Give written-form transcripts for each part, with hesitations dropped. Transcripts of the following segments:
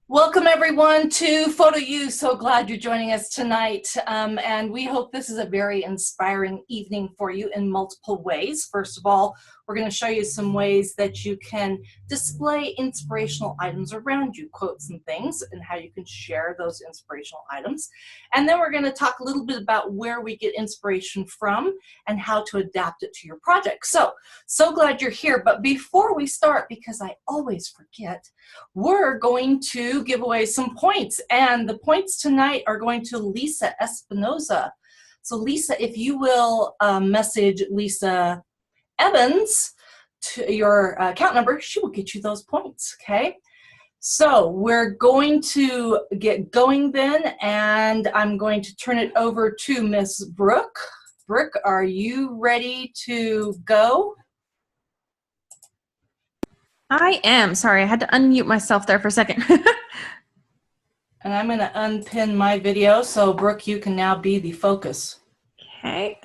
Welcome everyone to Photo U. So glad you're joining us tonight. And we hope this is a very inspiring evening for you in multiple ways. First of all, we're going to show you some ways that you can display inspirational items around you, quotes and things, and how you can share those inspirational items. And then we're going to talk a little bit about where we get inspiration from and how to adapt it to your project. So glad you're here. But before we start, because I always forget, we're going to give away some points, and the points tonight are going to Lisa Espinoza. So Lisa, if you will message Lisa Evans to your account number, she will get you those points, okay? So we're going to get going then, and I'm going to turn it over to Miss Brooke. Brooke, are you ready to go? I am. Sorry, I had to unmute myself there for a second. And I'm going to unpin my video, so Brooke, you can now be the focus. Okay.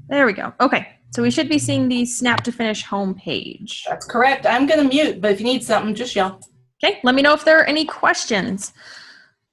There we go. Okay, so we should be seeing the Snap2Finish homepage. That's correct. I'm going to mute, but if you need something, just yell. Okay, let me know if there are any questions.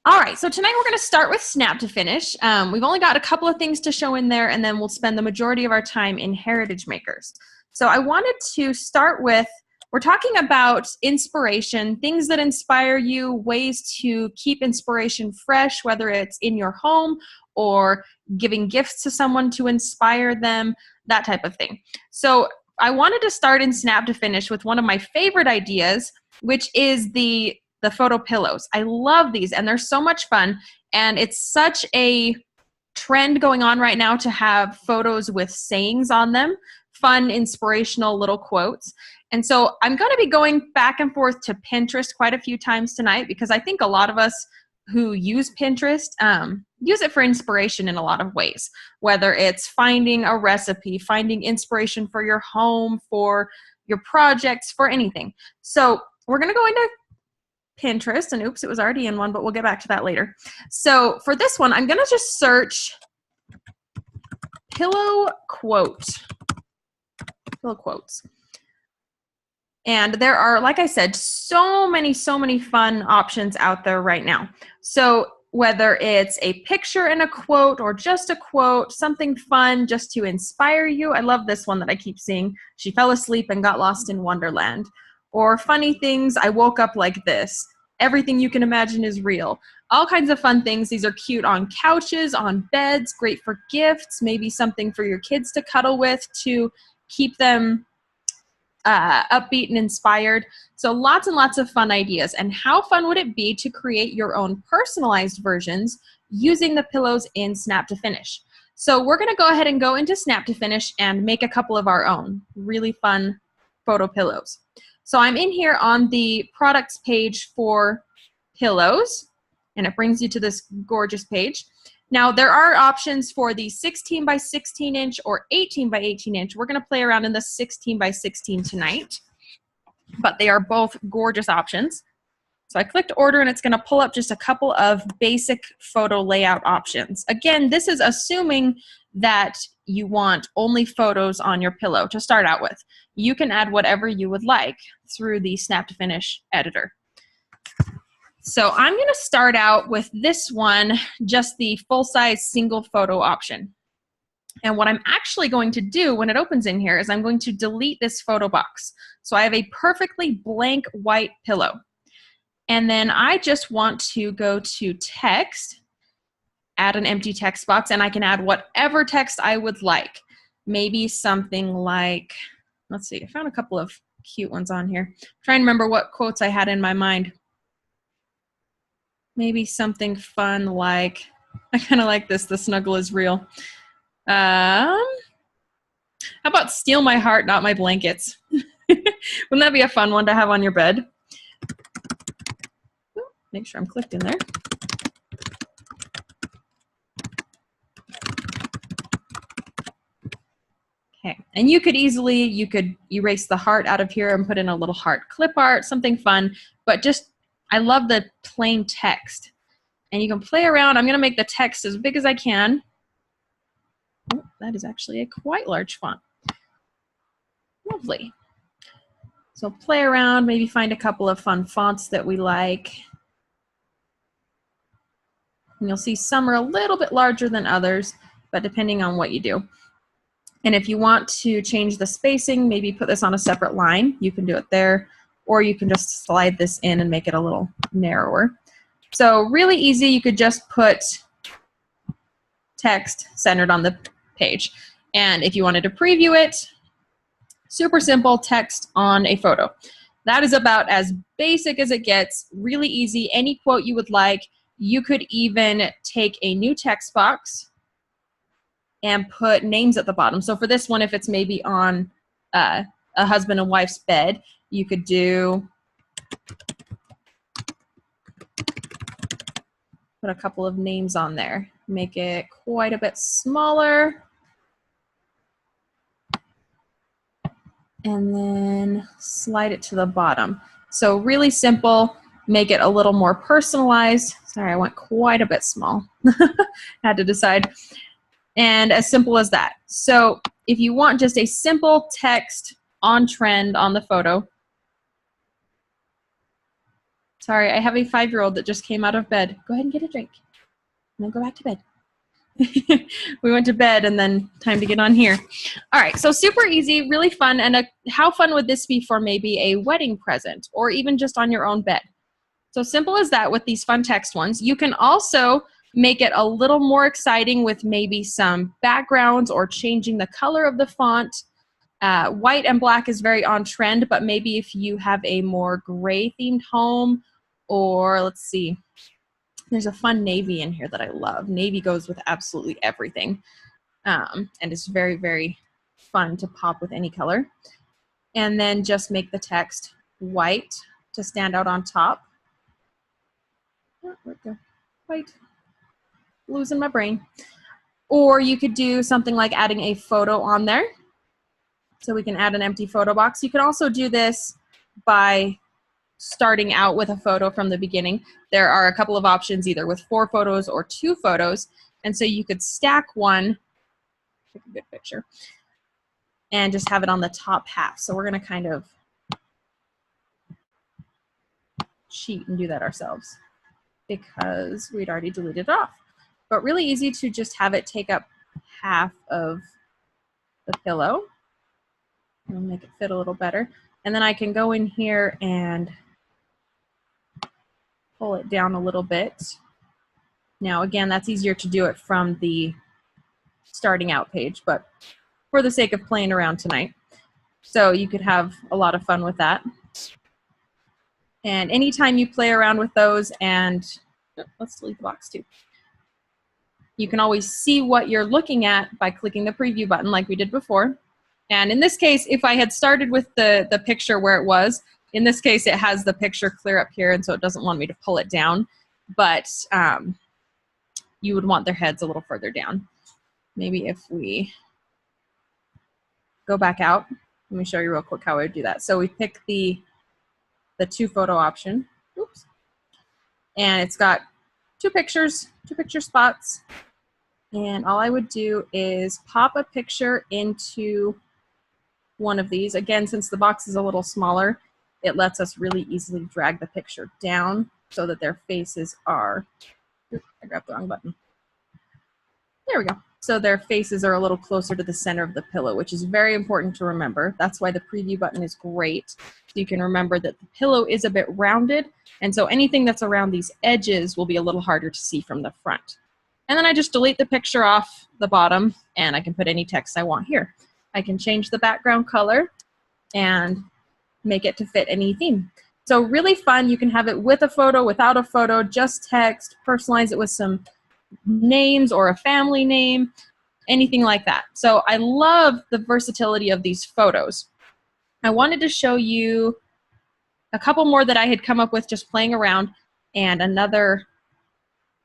All right, so tonight we're going to start with Snap2Finish. We've only got a couple of things to show in there, and then we'll spend the majority of our time in Heritage Makers. So I wanted to start with, we're talking about inspiration, things that inspire you, ways to keep inspiration fresh, whether it's in your home or giving gifts to someone to inspire them, that type of thing. So I wanted to start in Snap2Finish with one of my favorite ideas, which is the photo pillows. I love these, and they're so much fun, and it's such a trend going on right now to have photos with sayings on them, fun, inspirational little quotes. And so I'm going to be going back and forth to Pinterest quite a few times tonight, because I think a lot of us who use Pinterest use it for inspiration in a lot of ways, whether it's finding a recipe, finding inspiration for your home, for your projects, for anything. So we're going to go into Pinterest, and oops, it was already in one, but we'll get back to that later. So for this one, I'm going to just search pillow quotes. And there are, like I said, so many fun options out there right now. So whether it's a picture and a quote, or just a quote, something fun just to inspire you. I love this one that I keep seeing. She fell asleep and got lost in Wonderland. Or funny things, I woke up like this. Everything you can imagine is real. All kinds of fun things. These are cute on couches, on beds, great for gifts, maybe something for your kids to cuddle with to keep them upbeat and inspired. So lots and lots of fun ideas. And how fun would it be to create your own personalized versions using the pillows in Snap2Finish? So we're going to go ahead and go into Snap2Finish and make a couple of our own really fun photo pillows. So I'm in here on the products page for pillows, and it brings you to this gorgeous page. Now there are options for the 16 by 16 inch or 18 by 18 inch. We're going to play around in the 16 by 16 tonight, but they are both gorgeous options. So I clicked order, and it's going to pull up just a couple of basic photo layout options. Again, this is assuming that you want only photos on your pillow to start out with. You can add whatever you would like through the Snap2Finish editor. So I'm going to start out with this one, just the full-size single photo option. And what I'm actually going to do when it opens in here is I'm going to delete this photo box. So I have a perfectly blank white pillow. And then I just want to go to text, add an empty text box, and I can add whatever text I would like. Maybe something like, let's see, I found a couple of cute ones on here. I'm trying to remember what quotes I had in my mind. Maybe something fun like, I kind of like this, the snuggle is real. How about steal my heart, not my blankets? Wouldn't that be a fun one to have on your bed? Make sure I'm clicked in there. Okay, and you could erase the heart out of here and put in a little heart clip art, something fun, but just, I love the plain text. And you can play around. I'm going to make the text as big as I can. Oh, that is actually a quite large font. Lovely. So play around, maybe find a couple of fun fonts that we like. And you'll see some are a little bit larger than others, but depending on what you do. And if you want to change the spacing, maybe put this on a separate line, you can do it there, or you can just slide this in and make it a little narrower. So really easy, you could just put text centered on the page. And if you wanted to preview it, super simple, text on a photo. That is about as basic as it gets, really easy, any quote you would like. You could even take a new text box and put names at the bottom. So for this one, if it's maybe on a husband and wife's bed, you could do, put a couple of names on there. Make it quite a bit smaller. And then slide it to the bottom. So really simple, make it a little more personalized. Sorry, I went quite a bit small. Had to decide. And as simple as that. So if you want just a simple text on trend on the photo. Sorry, I have a 5-year-old that just came out of bed. Go ahead and get a drink. And then go back to bed. We went to bed and then time to get on here. All right, so super easy, really fun. And how fun would this be for maybe a wedding present or even just on your own bed? So simple as that with these fun text ones. You can also make it a little more exciting with maybe some backgrounds or changing the color of the font. White and black is very on trend, but maybe if you have a more gray themed home, or let's see, there's a fun navy in here that I love. Navy goes with absolutely everything. And it's very, very fun to pop with any color. And then just make the text white to stand out on top. Oh, where'd it go? White. Losing my brain. Or you could do something like adding a photo on there. So we can add an empty photo box. You can also do this by starting out with a photo from the beginning. There are a couple of options either with 4 photos or 2 photos. And so you could stack one, take a good picture, and just have it on the top half. So we're going to kind of cheat and do that ourselves because we'd already deleted it off. But really easy to just have it take up half of the pillow. I'll make it fit a little better. And then I can go in here and pull it down a little bit. Now, again, that's easier to do it from the starting out page, but for the sake of playing around tonight. So you could have a lot of fun with that. And anytime you play around with those, and let's delete the box too. You can always see what you're looking at by clicking the preview button like we did before. And in this case, if I had started with the picture where it was, in this case, it has the picture clear up here, and so it doesn't want me to pull it down. But you would want their heads a little further down. Maybe if we go back out, let me show you real quick how I would do that. So we pick the 2 photo option. Oops. And it's got 2 picture spots. And all I would do is pop a picture into one of these. Again, since the box is a little smaller, it lets us really easily drag the picture down so that their faces are, oops, I grabbed the wrong button. There we go. So their faces are a little closer to the center of the pillow, which is very important to remember. That's why the preview button is great. So you can remember that the pillow is a bit rounded, and so anything that's around these edges will be a little harder to see from the front. And then I just delete the picture off the bottom, and I can put any text I want here. I can change the background color and make it to fit any theme. So really fun. You can have it with a photo, without a photo, just text, personalize it with some names or a family name, anything like that. So I love the versatility of these photos. I wanted to show you a couple more that I had come up with just playing around, and another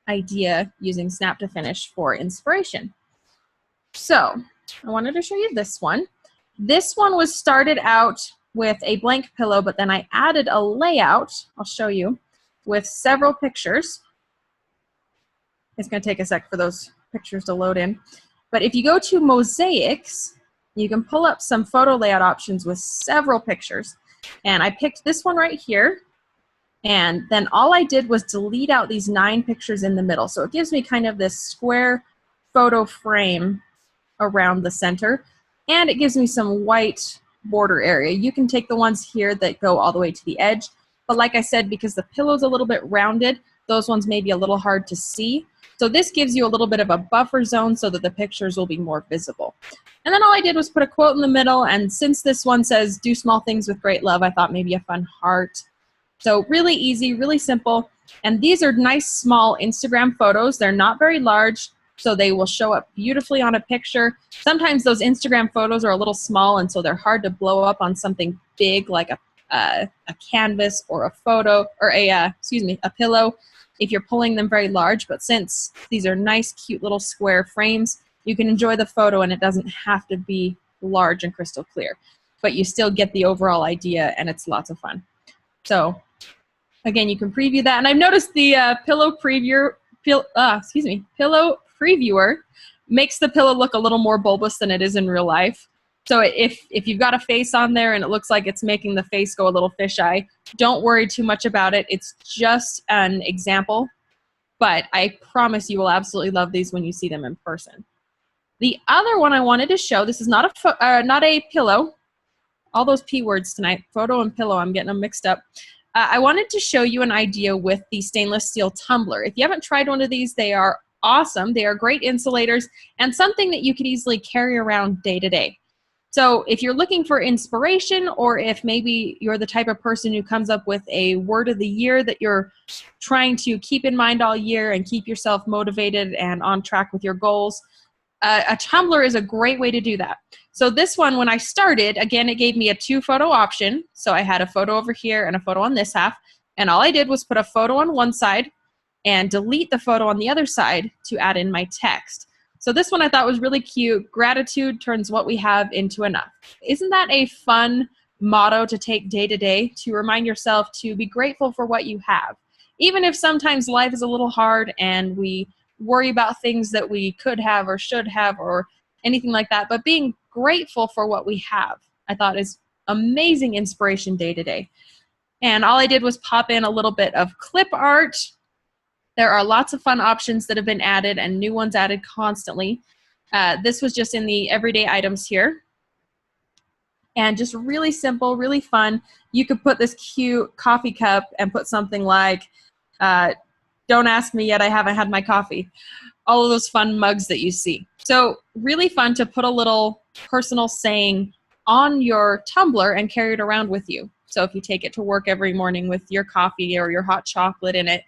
idea using Snap2Finish for inspiration. So I wanted to show you this one. This one was started out with a blank pillow, but then I added a layout, I'll show you, with several pictures. It's going to take a sec for those pictures to load in. But if you go to mosaics, you can pull up some photo layout options with several pictures. And I picked this one right here. And then all I did was delete out these 9 pictures in the middle. So it gives me kind of this square photo frame around the center. And it gives me some white border area. You can take the ones here that go all the way to the edge. But like I said, because the pillow's a little bit rounded, those ones may be a little hard to see. So this gives you a little bit of a buffer zone so that the pictures will be more visible. And then all I did was put a quote in the middle. And since this one says, do small things with great love, I thought maybe a fun heart. So really easy, really simple. And these are nice small Instagram photos. They're not very large, so they will show up beautifully on a picture. Sometimes those Instagram photos are a little small, and so they're hard to blow up on something big like a canvas or a photo or a pillow if you're pulling them very large. But since these are nice, cute little square frames, you can enjoy the photo and it doesn't have to be large and crystal clear. But you still get the overall idea, and it's lots of fun. So again, you can preview that. And I've noticed the pillow previewer makes the pillow look a little more bulbous than it is in real life. So if you've got a face on there and it looks like it's making the face go a little fisheye, don't worry too much about it. It's just an example, but I promise you will absolutely love these when you see them in person. The other one I wanted to show, this is not a pillow. All those P words tonight, photo and pillow, I'm getting them mixed up. I wanted to show you an idea with the stainless steel tumbler. If you haven't tried one of these, they are awesome. They are great insulators and something that you could easily carry around day to day. So if you're looking for inspiration, or if maybe you're the type of person who comes up with a word of the year that you're trying to keep in mind all year and keep yourself motivated and on track with your goals, a tumbler is a great way to do that. So this one, when I started, again, it gave me a 2-photo option. So I had a photo over here and a photo on this half. And all I did was put a photo on one side and delete the photo on the other side to add in my text. So this one I thought was really cute. Gratitude turns what we have into enough. Isn't that a fun motto to take day to day, to remind yourself to be grateful for what you have? Even if sometimes life is a little hard and we worry about things that we could have or should have or anything like that, but being grateful for what we have, I thought is amazing inspiration day to day. And all I did was pop in a little bit of clip art. There are lots of fun options that have been added and new ones added constantly. This was just in the everyday items here. And just really simple, really fun. You could put this cute coffee cup and put something like, don't ask me yet, I haven't had my coffee. All of those fun mugs that you see. So really fun to put a little personal saying on your tumbler and carry it around with you. So if you take it to work every morning with your coffee or your hot chocolate in it,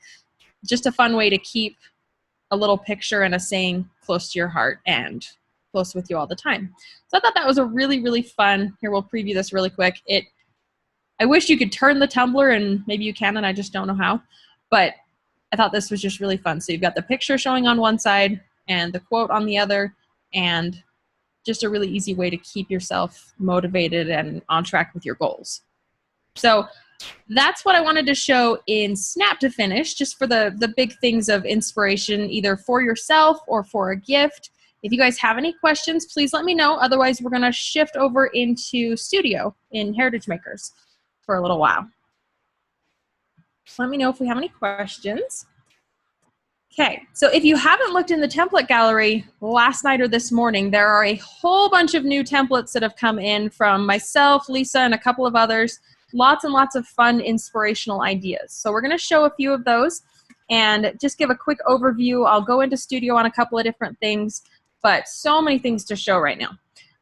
just a fun way to keep a little picture and a saying close to your heart and close with you all the time. So I thought that was a really, really fun. Here, we'll preview this really quick. I wish you could turn the tumbler, and maybe you can, and I just don't know how. But I thought this was just really fun. So you've got the picture showing on one side and the quote on the other, and just a really easy way to keep yourself motivated and on track with your goals. So that's what I wanted to show in Snap to Finish, just for the big things of inspiration, either for yourself or for a gift. If you guys have any questions, please let me know. Otherwise, we're going to shift over into Studio in Heritage Makers for a little while. Just let me know if we have any questions. Okay, so if you haven't looked in the template gallery last night or this morning, there are a whole bunch of new templates that have come in from myself, Lisa, and a couple of others. Lots and lots of fun, inspirational ideas. So we're going to show a few of those and just give a quick overview. I'll go into Studio on a couple of different things, but so many things to show right now.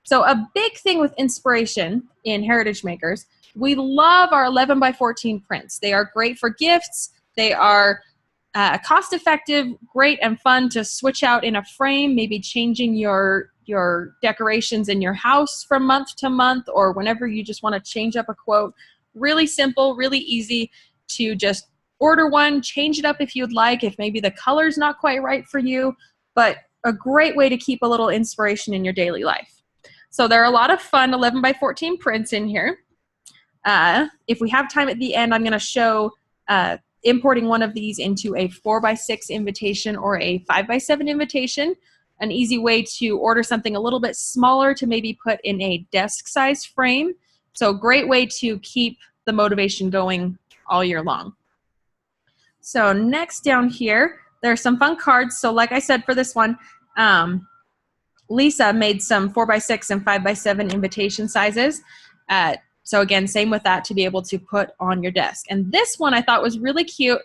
So a big thing with inspiration in Heritage Makers, we love our 11 by 14 prints. They are great for gifts. They are cost-effective, great and fun to switch out in a frame, maybe changing your decorations in your house from month to month, or whenever you just want to change up a quote. Really simple, really easy to just order one, change it up if you'd like, if maybe the color's not quite right for you, but a great way to keep a little inspiration in your daily life. So there are a lot of fun 11 by 14 prints in here. If we have time at the end, I'm going to show importing one of these into a 4 by 6 invitation or a 5 by 7 invitation. an easy way to order something a little bit smaller to maybe put in a desk size frame. So great way to keep the motivation going all year long. So next down here, there are some fun cards. So like I said, for this one, Lisa made some 4x6 and 5x7 invitation sizes. So again, same with that, to be able to put on your desk. And this one I thought was really cute.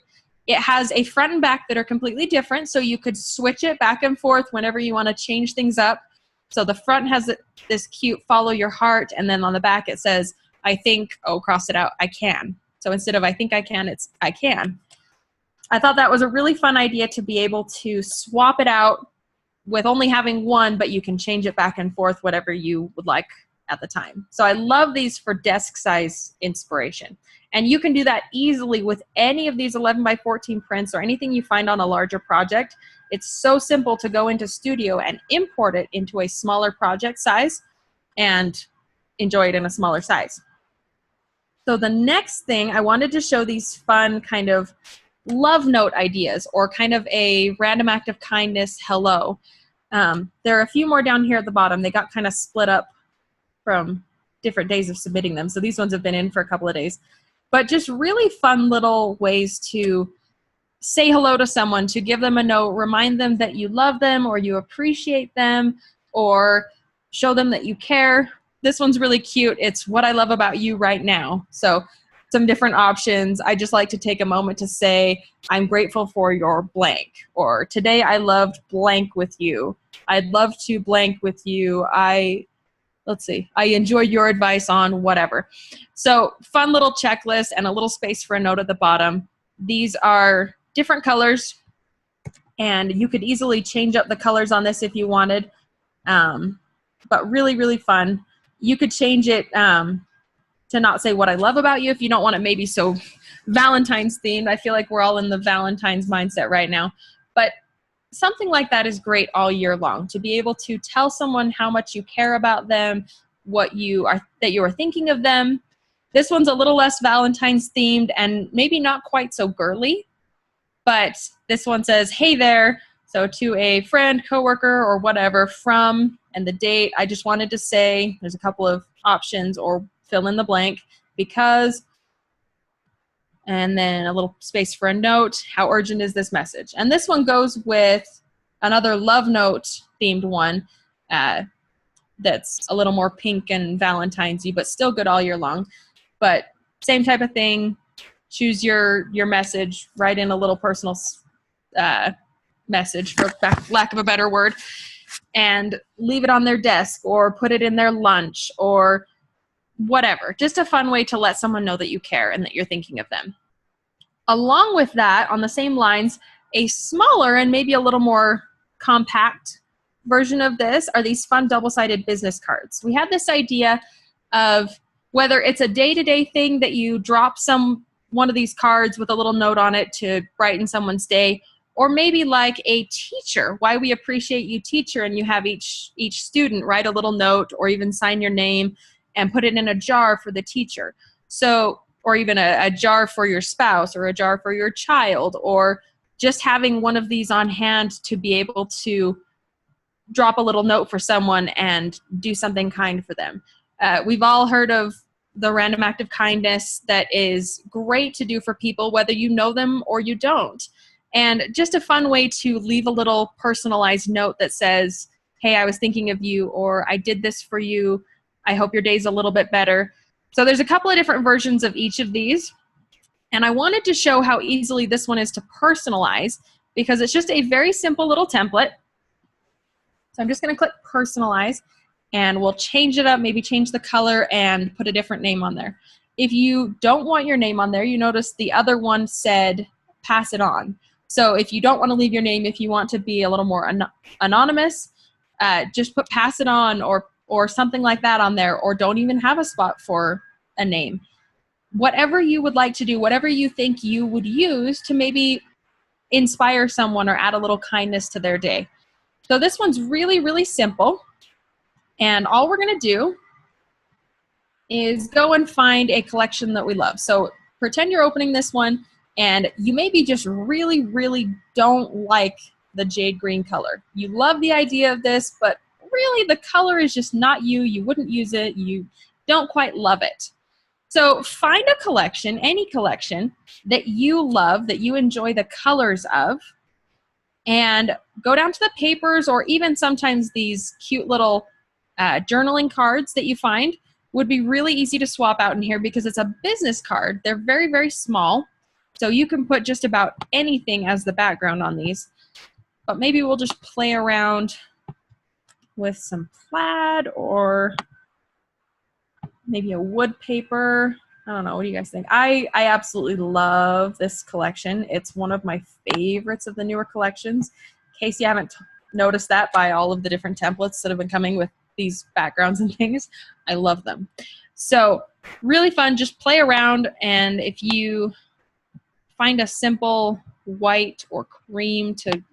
It has a front and back that are completely different, so you could switch it back and forth whenever you want to change things up. So the front has this cute follow your heart, and then on the back it says, I think, oh, cross it out, I can. So instead of I think I can, it's I can. I thought that was a really fun idea to be able to swap it out with only having one, but you can change it back and forth, whatever you would like at the time. So I love these for desk size inspiration. And you can do that easily with any of these 11x14 prints or anything you find on a larger project. It's so simple to go into Studio and import it into a smaller project size and enjoy it in a smaller size. So the next thing, I wanted to show these fun kind of love note ideas, or kind of a random act of kindness hello. There are a few more down here at the bottom. They got kind of split up from different days of submitting them. So these ones have been in for a couple of days. But just really fun little ways to say hello to someone, to give them a note, remind them that you love them or you appreciate them, or show them that you care. This one's really cute. It's what I love about you right now. So some different options. I just like to take a moment to say, I'm grateful for your blank, or today I loved blank with you. I'd love to blank with you. Let's see, I enjoy your advice on whatever. So fun little checklist and a little space for a note at the bottom. These are different colors, and you could easily change up the colors on this if you wanted, but really, really fun. You could change it to not say what I love about you if you don't want it maybe so Valentine's themed. I feel like we're all in the Valentine's mindset right now. But something like that is great all year long, to be able to tell someone how much you care about them, that you are thinking of them. This one's a little less Valentine's themed and maybe not quite so girly, but this one says, hey there. So to a friend, coworker, or whatever, from, and the date, I just wanted to say, there's a couple of options, or fill in the blank, because, and then a little space for a note. How urgent is this message? And this one goes with another love note themed one that's a little more pink and Valentine's-y, but still good all year long. But same type of thing. Choose your message, write in a little personal message, for lack of a better word, and leave it on their desk or put it in their lunch or whatever. Just a fun way to let someone know that you care and that you're thinking of them. Along with that, on the same lines, a smaller and maybe a little more compact version of this are these fun double-sided business cards. We had this idea of whether it's a day-to-day thing that you drop one of these cards with a little note on it to brighten someone's day, or maybe like a teacher, why we appreciate you, teacher, and you have each student write a little note or even sign your name and put it in a jar for the teacher. So, or even a jar for your spouse, or a jar for your child, or just having one of these on hand to be able to drop a little note for someone and do something kind for them. We've all heard of the random act of kindness that is great to do for people, whether you know them or you don't. And just a fun way to leave a little personalized note that says, hey, I was thinking of you, or I did this for you. I hope your day's a little bit better. So there's a couple of different versions of each of these. And I wanted to show how easily this one is to personalize, because it's just a very simple little template. So I'm just going to click personalize, and we'll change it up, maybe change the color and put a different name on there. If you don't want your name on there, you notice the other one said pass it on. So if you don't want to leave your name, if you want to be a little more anonymous, just put pass it on or something like that on there, or don't even have a spot for a name. Whatever you would like to do, whatever you think you would use to maybe inspire someone or add a little kindness to their day. So this one's really, really simple. And all we're going to do is go and find a collection that we love. So pretend you're opening this one and you maybe just really, really don't like the jade green color. You love the idea of this, but really the color is just not you. You wouldn't use it. You don't quite love it. So find a collection, any collection that you love, that you enjoy the colors of, and go down to the papers, or even sometimes these cute little journaling cards that you find would be really easy to swap out in here because it's a business card. They're very, very small. So you can put just about anything as the background on these. But maybe we'll just play around with some plaid or maybe a wood paper. I don't know. What do you guys think? I absolutely love this collection. It's one of my favorites of the newer collections. In case you haven't noticed that by all of the different templates that have been coming with these backgrounds and things, I love them. So really fun. Just play around, and if you find a simple white or cream to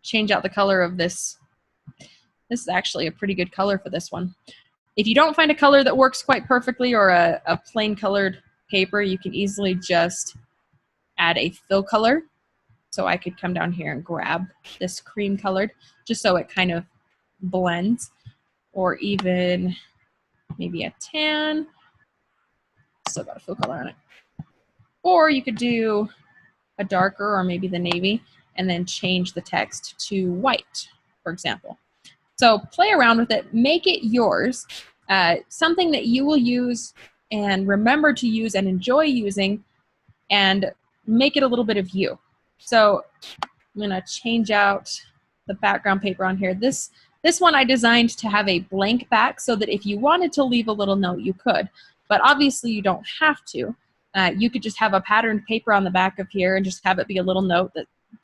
change out the color of this, this is actually a pretty good color for this one. If you don't find a color that works quite perfectly, or a plain colored paper, you can easily just add a fill color. So I could come down here and grab this cream colored just so it kind of blends, or even maybe a tan. Still got a fill color on it. Or you could do a darker, or maybe the navy, and then change the text to white, for example. So play around with it, make it yours, something that you will use and remember to use and enjoy using, and make it a little bit of you. So I'm gonna change out the background paper on here. This one I designed to have a blank back so that if you wanted to leave a little note, you could, but obviously you don't have to. You could just have a patterned paper on the back of here and just have it be a little note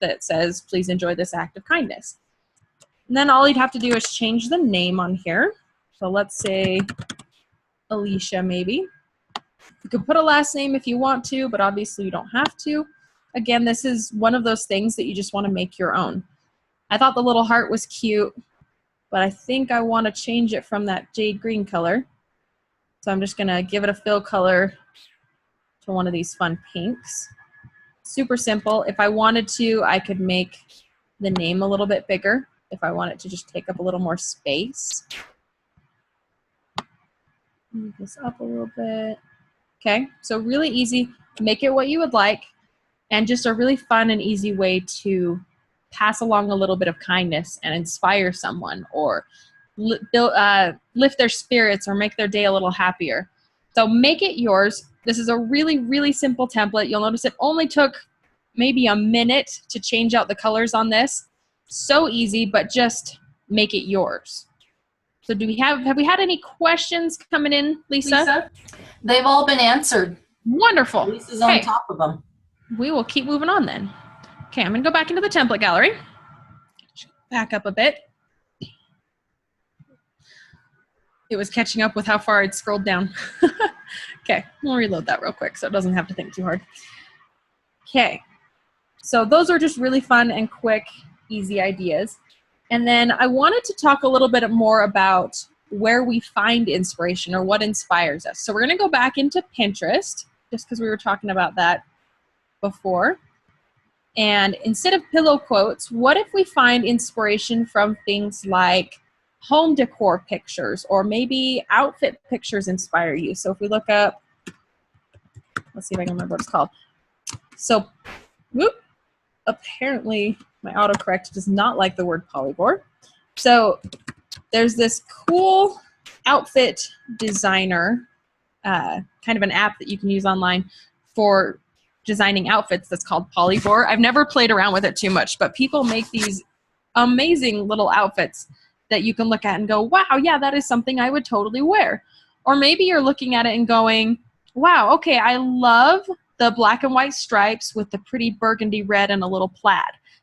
that says, please enjoy this act of kindness. And then all you'd have to do is change the name on here. So let's say Alicia, maybe. You could put a last name if you want to, but obviously you don't have to. Again, this is one of those things that you just want to make your own. I thought the little heart was cute, but I think I want to change it from that jade green color. So I'm just going to give it a fill color to one of these fun pinks. Super simple. If I wanted to, I could make the name a little bit bigger if I want it to just take up a little more space. Move this up a little bit. Okay, so really easy. Make it what you would like, and just a really fun and easy way to pass along a little bit of kindness and inspire someone, or lift their spirits, or make their day a little happier. So make it yours. This is a really, really simple template. You'll notice it only took maybe a minute to change out the colors on this. So easy, but just make it yours. So have we had any questions coming in, Lisa? They've all been answered. Wonderful. Lisa's on top of them. We will keep moving on then. Okay, I'm going to go back into the template gallery. Back up a bit. It was catching up with how far I'd scrolled down. Okay, we'll reload that real quick so it doesn't have to think too hard. Okay, so those are just really fun and quick, easy ideas. And then I wanted to talk a little bit more about where we find inspiration, or what inspires us. So we're going to go back into Pinterest, just because we were talking about that before. And instead of pillow quotes, what if we find inspiration from things like home decor pictures, or maybe outfit pictures inspire you? So if we look up, let's see if I can remember what it's called. So, whoop, apparently my autocorrect does not like the word polygore. So there's this cool outfit designer, kind of an app that you can use online for designing outfits that's called Polygore. I've never played around with it too much, but people make these amazing little outfits that you can look at and go, wow, yeah, that is something I would totally wear. Or maybe you're looking at it and going, wow, okay, I love the black and white stripes with the pretty burgundy red and a little plaid.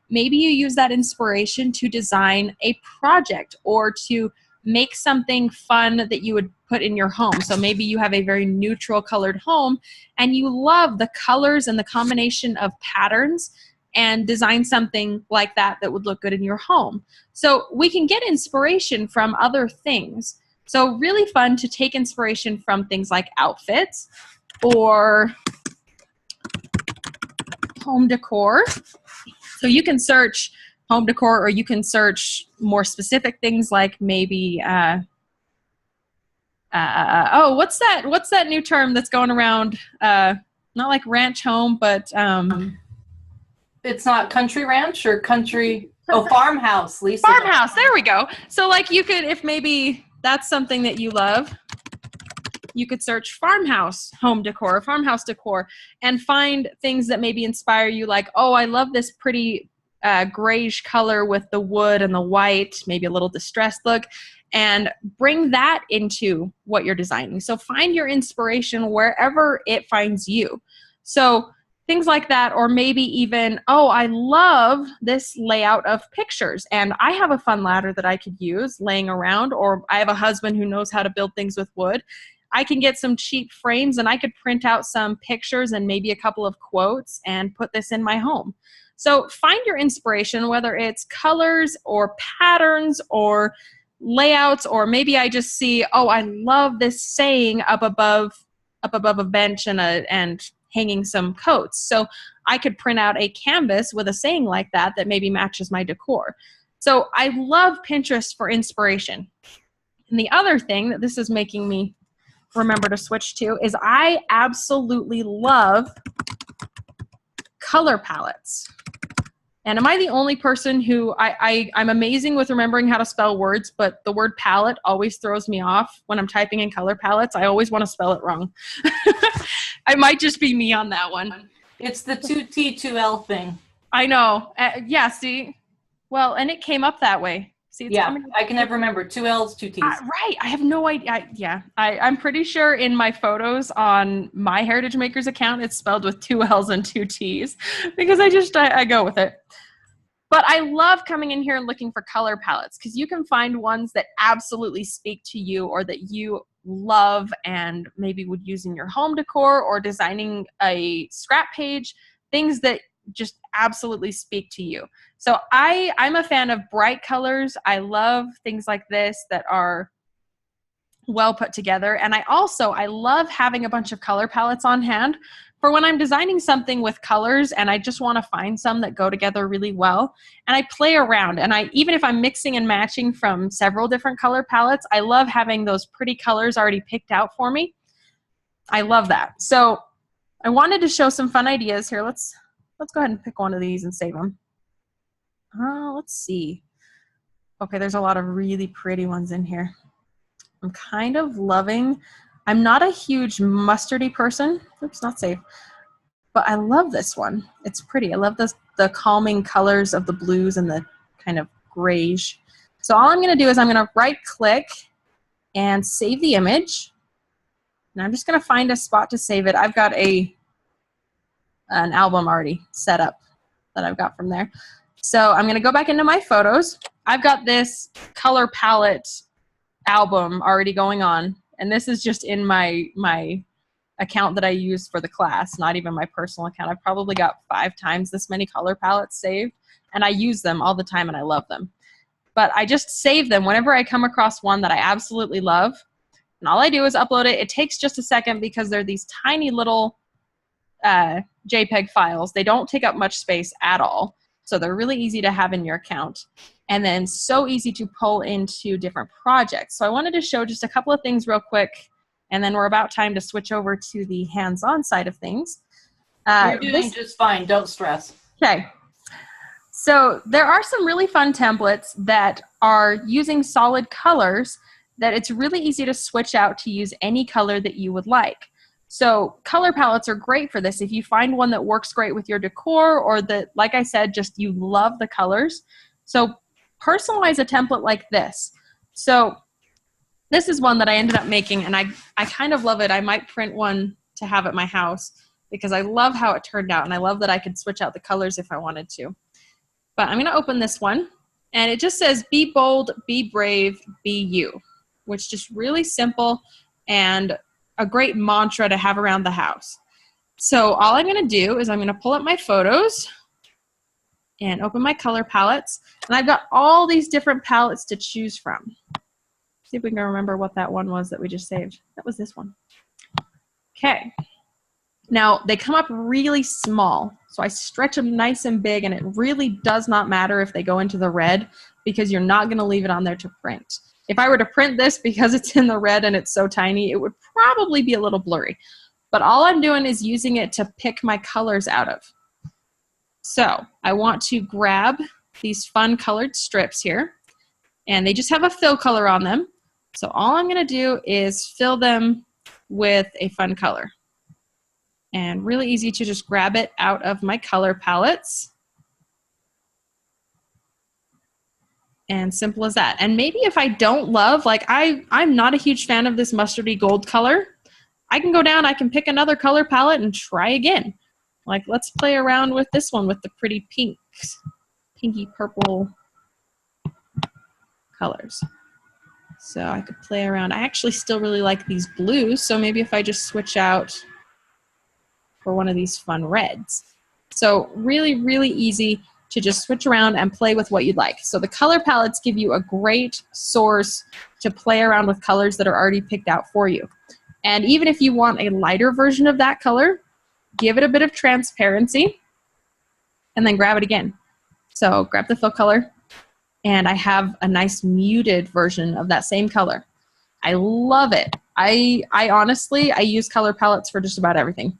Maybe you use that inspiration to design a project, or to make something fun that you would put in your home. So maybe you have a very neutral colored home and you love the colors and the combination of patterns, and design something like that that would look good in your home. So we can get inspiration from other things. So really fun to take inspiration from things like outfits or home decor. So you can search home decor, or you can search more specific things like maybe, oh, what's that new term that's going around? Not like ranch home, but it's not country ranch or country, oh, farmhouse, Lisa. Farmhouse, there we go. So like you could, if maybe that's something that you love, you could search farmhouse home decor, farmhouse decor, and find things that maybe inspire you, like, oh, I love this pretty grayish color with the wood and the white, maybe a little distressed look, and bring that into what you're designing. So find your inspiration wherever it finds you. So things like that, or maybe even, oh, I love this layout of pictures, and I have a fun ladder that I could use laying around, or I have a husband who knows how to build things with wood. I can get some cheap frames and I could print out some pictures and maybe a couple of quotes and put this in my home. So find your inspiration, whether it's colors or patterns or layouts, or maybe I just see, oh, I love this saying up above a bench and hanging some coats. So I could print out a canvas with a saying like that maybe matches my decor. So I love Pinterest for inspiration. And the other thing that this is making me remember to switch to is I absolutely love color palettes. And am I the only person who, I'm amazing with remembering how to spell words, but the word palette always throws me off when I'm typing in color palettes. I always want to spell it wrong. I might just be me on that one. It's the 2T, 2L thing. I know. Yeah, see? Well, and it came up that way. See, it's yeah, I can never remember. 2 L's, 2 T's. Right. I have no idea. I'm pretty sure in my photos on my Heritage Makers account, it's spelled with 2 L's and 2 T's because I go with it. But I love coming in here and looking for color palettes because you can find ones that absolutely speak to you or that you love and maybe would use in your home decor or designing a scrap page, things that just absolutely speak to you. So I'm a fan of bright colors. I love things like this that are well put together. And I love having a bunch of color palettes on hand for when I'm designing something with colors and I just want to find some that go together really well. And I play around, and even if I'm mixing and matching from several different color palettes, I love having those pretty colors already picked out for me. I love that. So I wanted to show some fun ideas here. Let's go ahead and pick one of these and save them. Let's see. Okay, there's a lot of really pretty ones in here. I'm kind of loving, I'm not a huge mustardy person. Oops, not save. But I love this one. It's pretty. I love the calming colors of the blues and the kind of grayish. So all I'm going to do is I'm going to right click and save the image. And I'm just going to find a spot to save it. I've got an album already set up that I've got from there. So I'm going to go back into my photos. I've got this color palette album already going on, and this is just in my account that I use for the class, not even my personal account. I've probably got 5 times this many color palettes saved, and I use them all the time and I love them. But I just save them whenever I come across one that I absolutely love, and all I do is upload it. It takes just a second because they're these tiny little JPEG files. They don't take up much space at all, so they're really easy to have in your account. And then so easy to pull into different projects. So I wanted to show just a couple of things real quick, and then we're about time to switch over to the hands-on side of things. You're doing just fine. Don't stress. Okay. So there are some really fun templates that are using solid colors that it's really easy to switch out to use any color that you would like. So color palettes are great for this. If you find one that works great with your decor, or that, like I said, just you love the colors. So personalize a template like this. So this is one that I ended up making, and I kind of love it. I might print one to have at my house because I love how it turned out, and I love that I could switch out the colors if I wanted to. But I'm going to open this one, and it just says, be bold, be brave, be you, which is just really simple and a great mantra to have around the house. So all I'm going to do is I'm going to pull up my photos and open my color palettes. And I've got all these different palettes to choose from. See if we can remember what that one was that we just saved. That was this one. Okay. Now, they come up really small, so I stretch them nice and big, and it really does not matter if they go into the red because you're not going to leave it on there to print. If I were to print this because it's in the red and it's so tiny, it would probably be a little blurry. But all I'm doing is using it to pick my colors out of. So I want to grab these fun colored strips here, and they just have a fill color on them. So all I'm going to do is fill them with a fun color. And really easy to just grab it out of my color palettes. And simple as that. And maybe if I don't love, like I'm not a huge fan of this mustardy gold color, I can go down, I can pick another color palette and try again. Like let's play around with this one with the pretty pinks, pinky purple colors. So I could play around. I actually still really like these blues, so maybe if I just switch out for one of these fun reds. So really, really easy to just switch around and play with what you'd like. So the color palettes give you a great source to play around with colors that are already picked out for you. And even if you want a lighter version of that color, give it a bit of transparency and then grab it again. So grab the fill color, and I have a nice muted version of that same color. I love it. I honestly, I use color palettes for just about everything.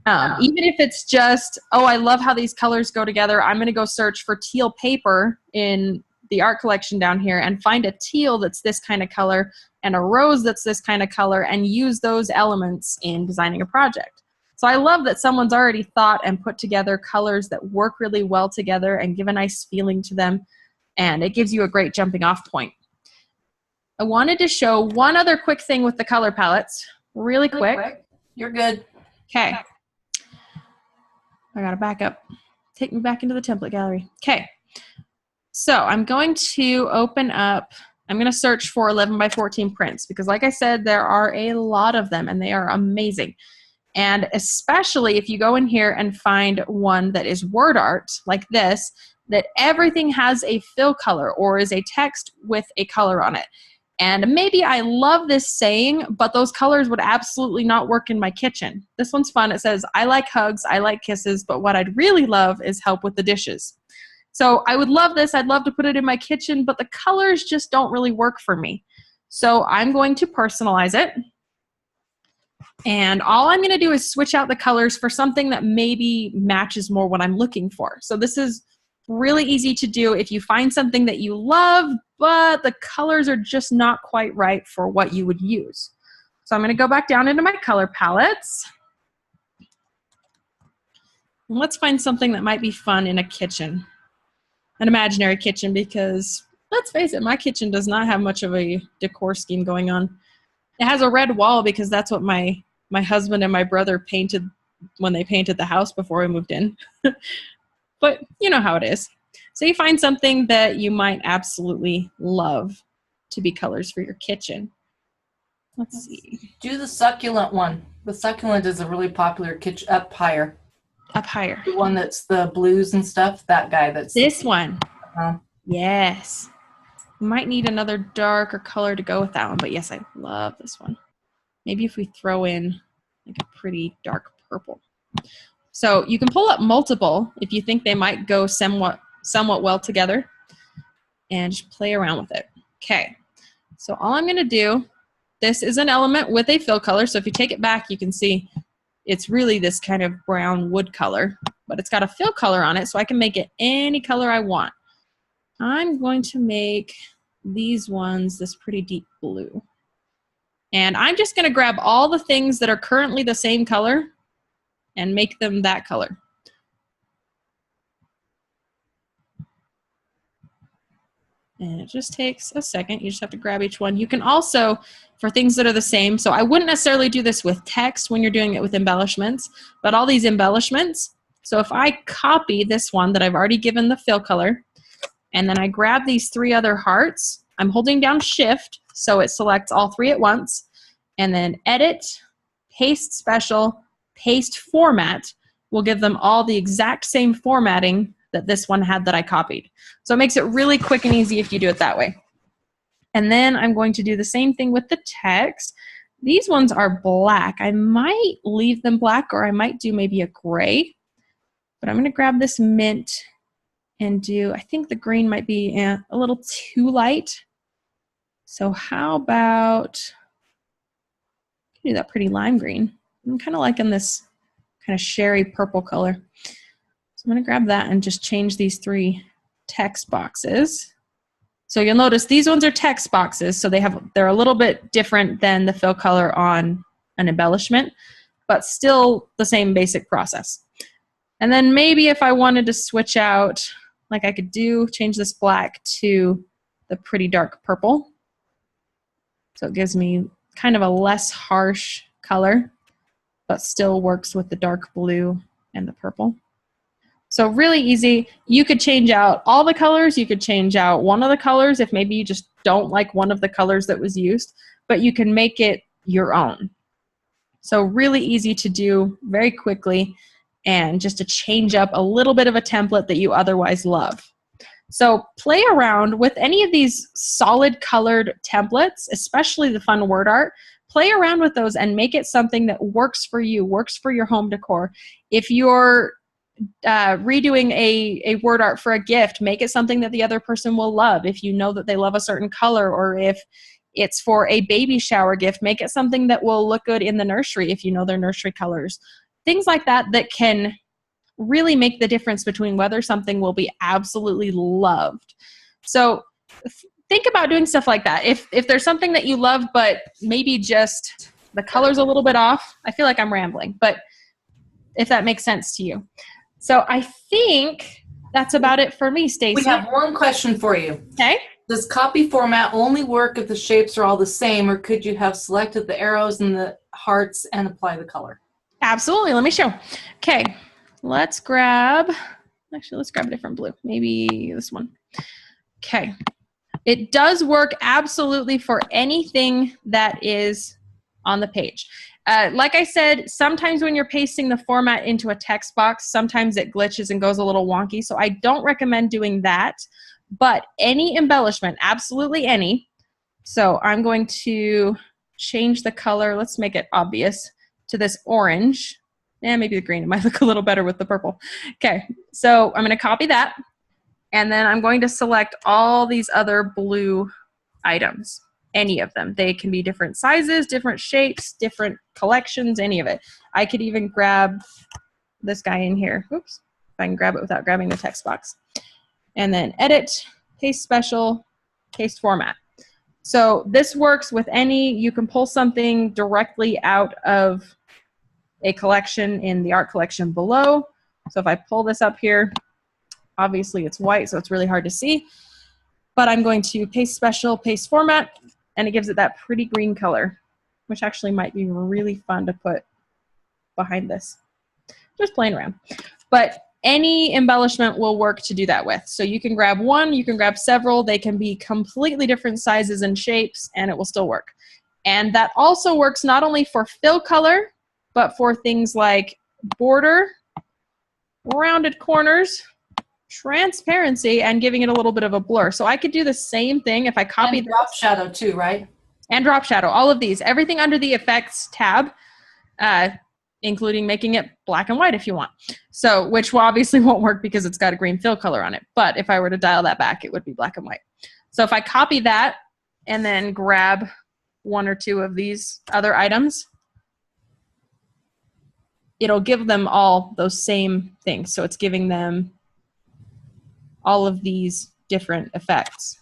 Even if it's just, oh, I love how these colors go together, I'm going to go search for teal paper in the art collection down here and find a teal that's this kind of color and a rose that's this kind of color and use those elements in designing a project. So I love that someone's already thought and put together colors that work really well together and give a nice feeling to them, and it gives you a great jumping off point. I wanted to show one other quick thing with the color palettes, really quick. You're good. Okay. I gotta back up. Take me back into the template gallery. Okay. So I'm going to open up, I'm going to search for 11 by 14 prints because like I said, there are a lot of them and they are amazing. And especially if you go in here and find one that is word art like this, that everything has a fill color or is a text with a color on it. And maybe I love this saying, but those colors would absolutely not work in my kitchen. This one's fun. It says, I like hugs, I like kisses, but what I'd really love is help with the dishes. So I would love this. I'd love to put it in my kitchen, but the colors just don't really work for me. So I'm going to personalize it. And all I'm going to do is switch out the colors for something that maybe matches more what I'm looking for. So this is really easy to do if you find something that you love, but the colors are just not quite right for what you would use. So I'm going to go back down into my color palettes. And let's find something that might be fun in a kitchen, an imaginary kitchen, because let's face it, my kitchen does not have much of a decor scheme going on. It has a red wall because that's what my husband and my brother painted when they painted the house before we moved in. But you know how it is. So you find something that you might absolutely love to be colors for your kitchen. Let's see. Do the succulent one. The succulent is a really popular kitchen up higher. Up higher. The one that's the blues and stuff. That guy that's this one. Yes. You might need another darker color to go with that one, but yes, I love this one. Maybe if we throw in like a pretty dark purple. So you can pull up multiple if you think they might go somewhat well together and just play around with it. Okay, so all I'm going to do, this is an element with a fill color, so if you take it back you can see it's really this kind of brown wood color, but it's got a fill color on it so I can make it any color I want. I'm going to make these ones this pretty deep blue. And I'm just going to grab all the things that are currently the same color and make them that color. And it just takes a second. You just have to grab each one. You can also, for things that are the same, so I wouldn't necessarily do this with text when you're doing it with embellishments, but all these embellishments. So if I copy this one that I've already given the fill color, and then I grab these three other hearts, I'm holding down Shift so it selects all three at once, and then Edit, Paste Special, Paste Format will give them all the exact same formatting that this one had that I copied. So it makes it really quick and easy if you do it that way. And then I'm going to do the same thing with the text. These ones are black. I might leave them black, or I might do maybe a gray. But I'm going to grab this mint and do, I think the green might be a little too light. So how about, do that pretty lime green. I'm kind of liking this kind of sherry purple color. So I'm going to grab that and just change these 3 text boxes. So you'll notice these ones are text boxes, so they're a little bit different than the fill color on an embellishment, but still the same basic process. And then maybe if I wanted to switch out, like I could change this black to the pretty dark purple. So it gives me kind of a less harsh color, but still works with the dark blue and the purple. So really easy. You could change out all the colors. You could change out one of the colors if maybe you just don't like one of the colors that was used, but you can make it your own. So really easy to do very quickly, and just to change up a little bit of a template that you otherwise love. So play around with any of these solid colored templates, especially the fun word art. Play around with those and make it something that works for you, works for your home decor. If you're redoing a word art for a gift, make it something that the other person will love. If you know that they love a certain color, or if it's for a baby shower gift, make it something that will look good in the nursery if you know their nursery colors. Things like that that can really make the difference between whether something will be absolutely loved. So think about doing stuff like that. If there's something that you love, but maybe just the color's a little bit off, I feel like I'm rambling, but if that makes sense to you. So I think that's about it for me, Stacy. We have one question for you. Okay. Does copy format only work if the shapes are all the same, or could you have selected the arrows and the hearts and apply the color? Absolutely. Let me show. Okay. Let's grab a different blue. Maybe this one. Okay. It does work absolutely for anything that is on the page. Like I said, sometimes when you're pasting the format into a text box, sometimes it glitches and goes a little wonky. So I don't recommend doing that. But any embellishment, absolutely any. So I'm going to change the color. Let's make it obvious to this orange. And maybe the green. It might look a little better with the purple. Okay, so I'm going to copy that. And then I'm going to select all these other blue items. Any of them. They can be different sizes, different shapes, different collections, any of it. I could even grab this guy in here. Oops. If I can grab it without grabbing the text box. And then edit, paste special, paste format. So this works with any, you can pull something directly out of a collection in the art collection below. So if I pull this up here, obviously it's white, so it's really hard to see. But I'm going to paste special, paste format, and it gives it that pretty green color, which actually might be really fun to put behind this. Just playing around. But any embellishment will work to do that with. So you can grab one, you can grab several. They can be completely different sizes and shapes, and it will still work. And that also works not only for fill color, but for things like border, rounded corners, transparency, and giving it a little bit of a blur. So I could do the same thing if I copy and drop shadow too, right? And drop shadow, all of these, everything under the effects tab, including making it black and white if you want. So, which obviously won't work because it's got a green fill color on it. But if I were to dial that back, it would be black and white. So if I copy that and then grab one or two of these other items, it'll give them all those same things. So it's giving them all of these different effects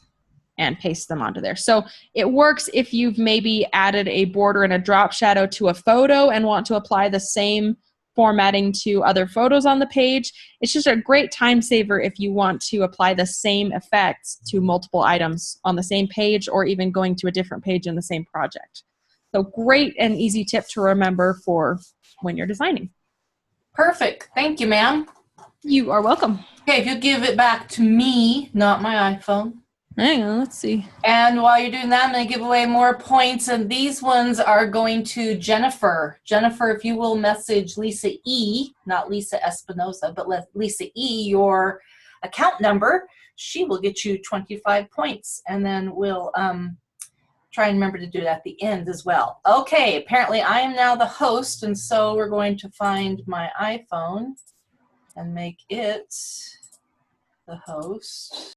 and paste them onto there. So it works if you've maybe added a border and a drop shadow to a photo and want to apply the same formatting to other photos on the page. It's just a great time saver if you want to apply the same effects to multiple items on the same page, or even going to a different page in the same project. So great and easy tip to remember for when you're designing. Perfect. Thank you, ma'am. You are welcome. Okay, if you'll give it back to me, not my iPhone. Hang on, let's see. And while you're doing that, I'm going to give away more points, and these ones are going to Jennifer. Jennifer, if you will message Lisa E., not Lisa Espinosa, but Lisa E., your account number, she will get you 25 points, and then we'll try and remember to do it at the end as well. Okay, apparently I am now the host, and so we're going to find my iPhone and make it the host.